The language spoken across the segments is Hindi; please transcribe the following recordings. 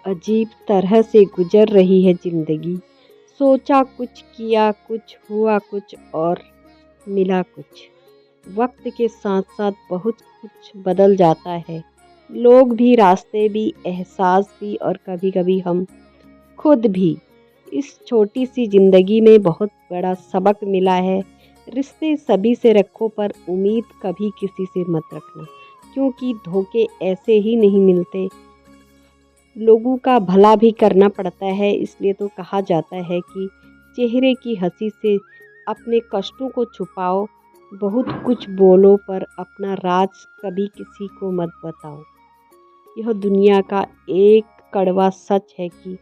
अजीब तरह से गुजर रही है जिंदगी। सोचा कुछ, किया कुछ, हुआ कुछ और मिला कुछ। वक्त के साथ साथ बहुत कुछ बदल जाता है। लोग भी, रास्ते भी, एहसास भी और कभी कभी हम खुद भी। इस छोटी सी जिंदगी में बहुत बड़ा सबक मिला है। रिश्ते सभी से रखो पर उम्मीद कभी किसी से मत रखना, क्योंकि धोखे ऐसे ही नहीं मिलते। लोगों का भला भी करना पड़ता है। इसलिए तो कहा जाता है कि चेहरे की हंसी से अपने कष्टों को छुपाओ, बहुत कुछ बोलो पर अपना राज कभी किसी को मत बताओ। यह दुनिया का एक कड़वा सच है कि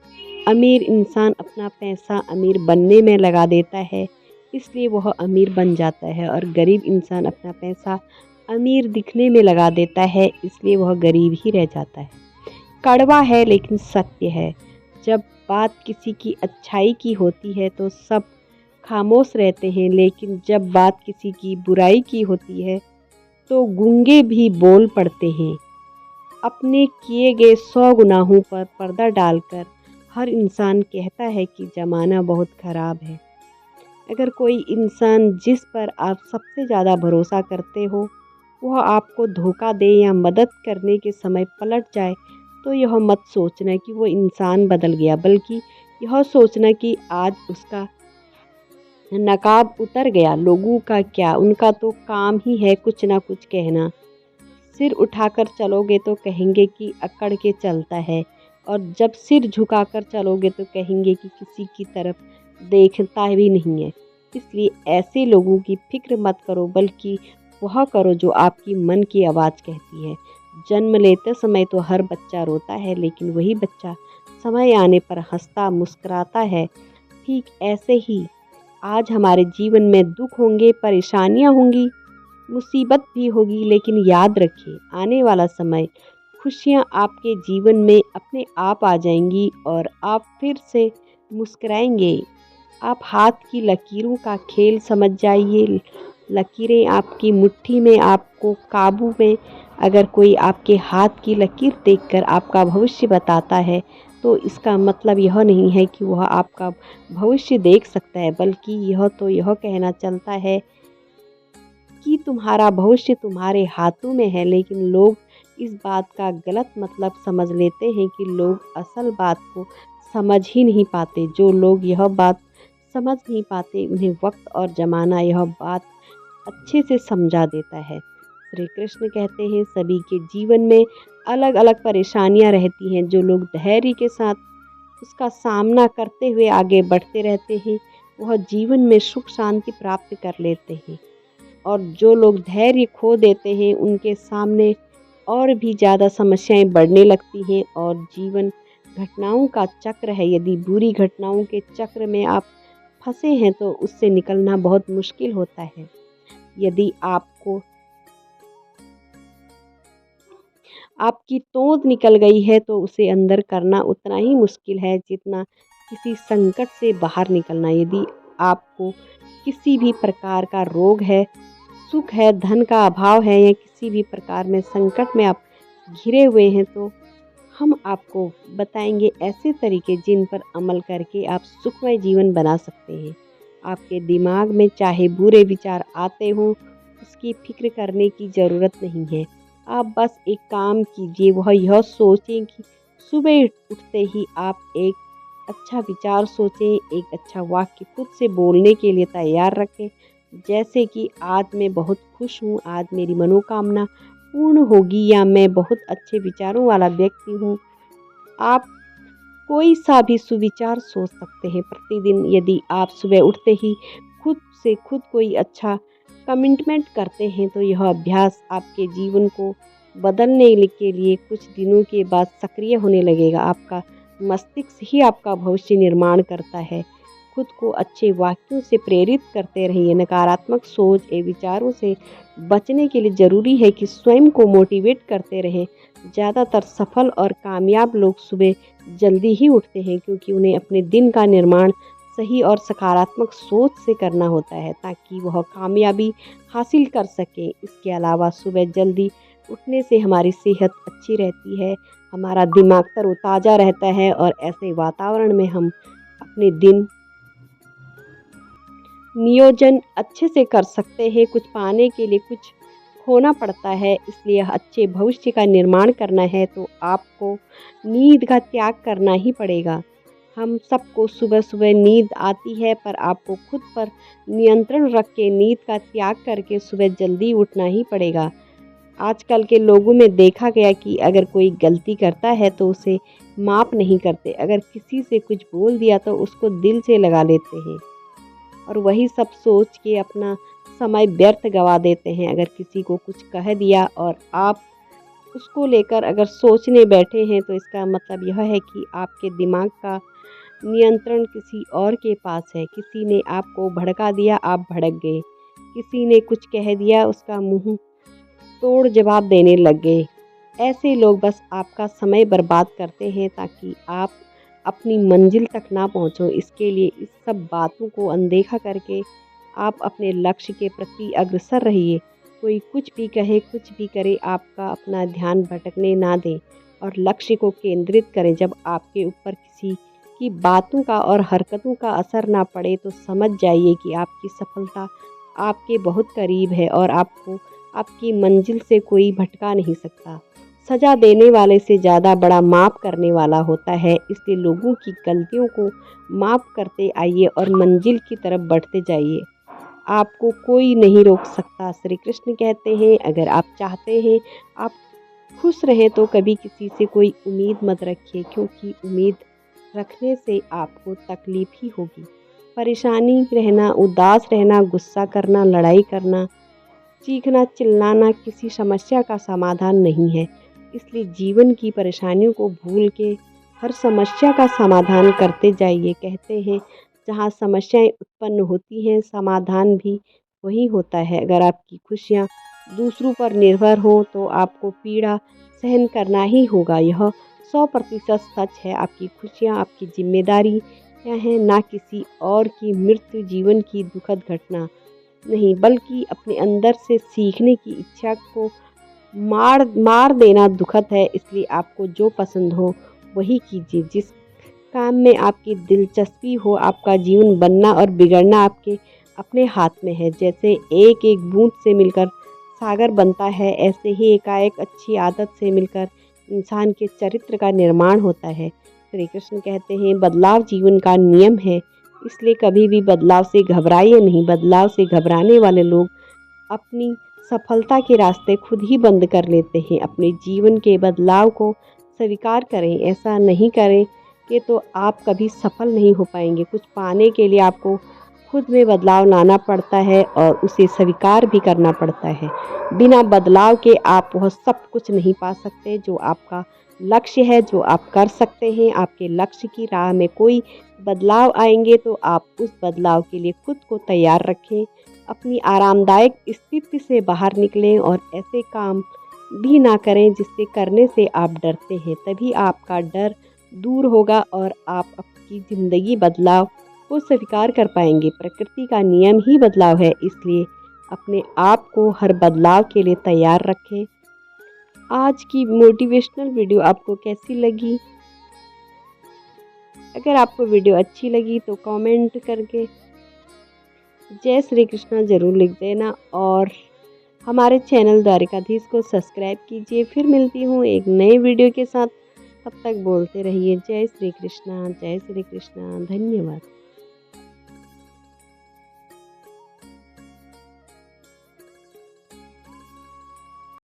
अमीर इंसान अपना पैसा अमीर बनने में लगा देता है, इसलिए वह अमीर बन जाता है, और गरीब इंसान अपना पैसा अमीर दिखने में लगा देता है, इसलिए वह गरीब ही रह जाता है। कड़वा है लेकिन सत्य है। जब बात किसी की अच्छाई की होती है तो सब खामोश रहते हैं, लेकिन जब बात किसी की बुराई की होती है तो गूंगे भी बोल पड़ते हैं। अपने किए गए 100 गुनाहों पर पर्दा डालकर हर इंसान कहता है कि ज़माना बहुत ख़राब है। अगर कोई इंसान जिस पर आप सबसे ज़्यादा भरोसा करते हो वह आपको धोखा दे या मदद करने के समय पलट जाए, तो यह मत सोचना कि वो इंसान बदल गया, बल्कि यह सोचना कि आज उसका नकाब उतर गया। लोगों का क्या, उनका तो काम ही है कुछ ना कुछ कहना। सिर उठाकर चलोगे तो कहेंगे कि अकड़ के चलता है, और जब सिर झुकाकर चलोगे तो कहेंगे कि किसी की तरफ देखता भी नहीं है। इसलिए ऐसे लोगों की फिक्र मत करो, बल्कि वह करो जो आपकी मन की आवाज़ कहती है। जन्म लेते समय तो हर बच्चा रोता है, लेकिन वही बच्चा समय आने पर हंसता मुस्कुराता है। ठीक ऐसे ही आज हमारे जीवन में दुख होंगे, परेशानियां होंगी, मुसीबत भी होगी, लेकिन याद रखिए आने वाला समय खुशियां आपके जीवन में अपने आप आ जाएंगी और आप फिर से मुस्कुराएंगे। आप हाथ की लकीरों का खेल समझ जाइए। लकीरें आपकी मुट्ठी में, आपको काबू में। अगर कोई आपके हाथ की लकीर देखकर आपका भविष्य बताता है तो इसका मतलब यह नहीं है कि वह आपका भविष्य देख सकता है, बल्कि यह कहना चलता है कि तुम्हारा भविष्य तुम्हारे हाथों में है। लेकिन लोग इस बात का गलत मतलब समझ लेते हैं कि लोग असल बात को समझ ही नहीं पाते। जो लोग यह बात समझ नहीं पाते उन्हें वक्त और ज़माना यह बात अच्छे से समझा देता है। श्री कृष्ण कहते हैं सभी के जीवन में अलग अलग परेशानियां रहती हैं। जो लोग धैर्य के साथ उसका सामना करते हुए आगे बढ़ते रहते हैं वह जीवन में सुख शांति प्राप्त कर लेते हैं, और जो लोग धैर्य खो देते हैं उनके सामने और भी ज़्यादा समस्याएं बढ़ने लगती हैं। और जीवन घटनाओं का चक्र है। यदि बुरी घटनाओं के चक्र में आप फंसे हैं तो उससे निकलना बहुत मुश्किल होता है। यदि आपकी तोंद निकल गई है तो उसे अंदर करना उतना ही मुश्किल है जितना किसी संकट से बाहर निकलना। यदि आपको किसी भी प्रकार का रोग है, सुख है, धन का अभाव है, या किसी भी प्रकार में संकट में आप घिरे हुए हैं, तो हम आपको बताएंगे ऐसे तरीके जिन पर अमल करके आप सुखमय जीवन बना सकते हैं। आपके दिमाग में चाहे बुरे विचार आते हों, उसकी फिक्र करने की ज़रूरत नहीं है। आप बस एक काम कीजिए, वह यह सोचें कि सुबह उठते ही आप एक अच्छा विचार सोचें, एक अच्छा वाक्य खुद से बोलने के लिए तैयार रखें, जैसे कि आज मैं बहुत खुश हूँ, आज मेरी मनोकामना पूर्ण होगी, या मैं बहुत अच्छे विचारों वाला व्यक्ति हूँ। आप कोई सा भी सुविचार सोच सकते हैं प्रतिदिन। यदि आप सुबह उठते ही खुद से खुद कोई अच्छा कमिटमेंट करते हैं तो यह अभ्यास आपके जीवन को बदलने के लिए कुछ दिनों के बाद सक्रिय होने लगेगा। आपका मस्तिष्क ही आपका भविष्य निर्माण करता है। खुद को अच्छे वाक्यों से प्रेरित करते रहिए। नकारात्मक सोच एवं विचारों से बचने के लिए ज़रूरी है कि स्वयं को मोटिवेट करते रहें। ज़्यादातर सफल और कामयाब लोग सुबह जल्दी ही उठते हैं, क्योंकि उन्हें अपने दिन का निर्माण सही और सकारात्मक सोच से करना होता है ताकि वह कामयाबी हासिल कर सकें। इसके अलावा सुबह जल्दी उठने से हमारी सेहत अच्छी रहती है, हमारा दिमाग तरोताज़ा रहता है और ऐसे वातावरण में हम अपने दिन नियोजन अच्छे से कर सकते हैं। कुछ पाने के लिए कुछ खोना पड़ता है, इसलिए अच्छे भविष्य का निर्माण करना है तो आपको नींद का त्याग करना ही पड़ेगा। हम सबको सुबह-सुबह नींद आती है, पर आपको खुद पर नियंत्रण रख के नींद का त्याग करके सुबह जल्दी उठना ही पड़ेगा। आजकल के लोगों में देखा गया कि अगर कोई गलती करता है तो उसे माफ़ नहीं करते। अगर किसी से कुछ बोल दिया तो उसको दिल से लगा लेते हैं और वही सब सोच के अपना समय व्यर्थ गवा देते हैं। अगर किसी को कुछ कह दिया और आप उसको लेकर अगर सोचने बैठे हैं तो इसका मतलब यह है कि आपके दिमाग का नियंत्रण किसी और के पास है। किसी ने आपको भड़का दिया, आप भड़क गए। किसी ने कुछ कह दिया, उसका मुँह तोड़ जवाब देने लग गए। ऐसे लोग बस आपका समय बर्बाद करते हैं ताकि आप अपनी मंजिल तक ना पहुँचो। इसके लिए इस सब बातों को अनदेखा करके आप अपने लक्ष्य के प्रति अग्रसर रहिए। कोई कुछ भी कहे, कुछ भी करे, आपका अपना ध्यान भटकने ना दें और लक्ष्य को केंद्रित करें। जब आपके ऊपर किसी की बातों का और हरकतों का असर ना पड़े तो समझ जाइए कि आपकी सफलता आपके बहुत करीब है और आपको आपकी मंजिल से कोई भटका नहीं सकता। सज़ा देने वाले से ज़्यादा बड़ा माफ़ करने वाला होता है, इसलिए लोगों की गलतियों को माफ़ करते आइए और मंजिल की तरफ बढ़ते जाइए। आपको कोई नहीं रोक सकता। श्री कृष्ण कहते हैं, अगर आप चाहते हैं आप खुश रहें तो कभी किसी से कोई उम्मीद मत रखिए, क्योंकि उम्मीद रखने से आपको तकलीफ ही होगी। परेशानी रहना, उदास रहना, गुस्सा करना, लड़ाई करना, चीखना चिल्लाना किसी समस्या का समाधान नहीं है। इसलिए जीवन की परेशानियों को भूल के हर समस्या का समाधान करते जाइए। कहते हैं जहाँ समस्याएं उत्पन्न होती हैं समाधान भी वही होता है। अगर आपकी खुशियाँ दूसरों पर निर्भर हो तो आपको पीड़ा सहन करना ही होगा। यह 100% सच है। आपकी खुशियाँ आपकी जिम्मेदारी हैं, ना किसी और की मृत्यु जीवन की दुखद घटना नहीं, बल्कि अपने अंदर से सीखने की इच्छा को मार मार देना दुखद है। इसलिए आपको जो पसंद हो वही कीजिए। जिस काम में आपकी दिलचस्पी हो, आपका जीवन बनना और बिगड़ना आपके अपने हाथ में है। जैसे एक एक बूंद से मिलकर सागर बनता है, ऐसे ही एकाएक अच्छी आदत से मिलकर इंसान के चरित्र का निर्माण होता है। श्री कृष्ण कहते हैं बदलाव जीवन का नियम है, इसलिए कभी भी बदलाव से घबराइए नहीं। बदलाव से घबराने वाले लोग अपनी सफलता के रास्ते खुद ही बंद कर लेते हैं। अपने जीवन के बदलाव को स्वीकार करें। ऐसा नहीं करें कि तो आप कभी सफल नहीं हो पाएंगे। कुछ पाने के लिए आपको खुद में बदलाव लाना पड़ता है और उसे स्वीकार भी करना पड़ता है। बिना बदलाव के आप वह सब कुछ नहीं पा सकते जो आपका लक्ष्य है, जो आप कर सकते हैं। आपके लक्ष्य की राह में कोई बदलाव आएंगे तो आप उस बदलाव के लिए खुद को तैयार रखें। अपनी आरामदायक स्थिति से बाहर निकलें और ऐसे काम भी ना करें जिससे करने से आप डरते हैं। तभी आपका डर दूर होगा और आप आपकी ज़िंदगी बदलाव को स्वीकार कर पाएंगे। प्रकृति का नियम ही बदलाव है, इसलिए अपने आप को हर बदलाव के लिए तैयार रखें। आज की मोटिवेशनल वीडियो आपको कैसी लगी? अगर आपको वीडियो अच्छी लगी तो कमेंट करके जय श्री कृष्णा ज़रूर लिख देना और हमारे चैनल द्वारिकाधीश को सब्सक्राइब कीजिए। फिर मिलती हूँ एक नए वीडियो के साथ। तब तक बोलते रहिए जय श्री कृष्णा, जय श्री कृष्णा। धन्यवाद।